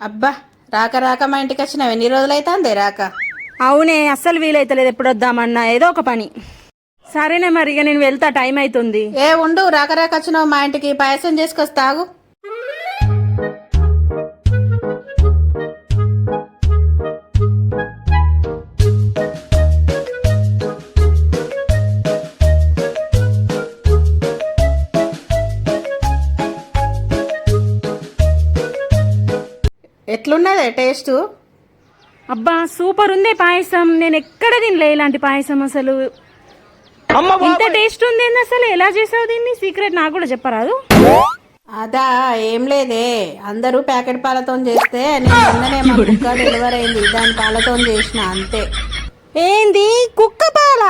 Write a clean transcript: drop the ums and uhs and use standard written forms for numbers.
అబ్బా రాక రాక మా ఇంటికి వచ్చినావు, ఎన్ని రోజులైతే రాక. అవునే, అస్సలు వీలైతలేదు. ఎప్పుడు వద్దామన్నా ఏదో ఒక పని. సరేనే మరి, ఇక నేను వెళ్తా, టైం అవుతుంది. ఏ ఉండు, రాక రాక వచ్చినావు మా ఇంటికి, పాయసం చేసుకొస్తాగు. ఎట్లున్నదే టేస్ట్? అబ్బా సూపర్ ఉంది పాయసం. నేను ఎక్కడ తినలే ఇలాంటి పాయసం. అసలు ఇంత టేస్ట్ ఉంది అసలు. ఎలా చేసావు దీన్ని? సీక్రెట్ నాకు కూడా చెప్పరాదు? అదా ఏం లేదే, అందరూ ప్యాకెట్ పాలతో చేస్తే నేను మొన్ననే మా కుక్క డెలివరీ అయింది, దాని పాలతో చేసిన అంతే. ఏంది కుక్క పాల?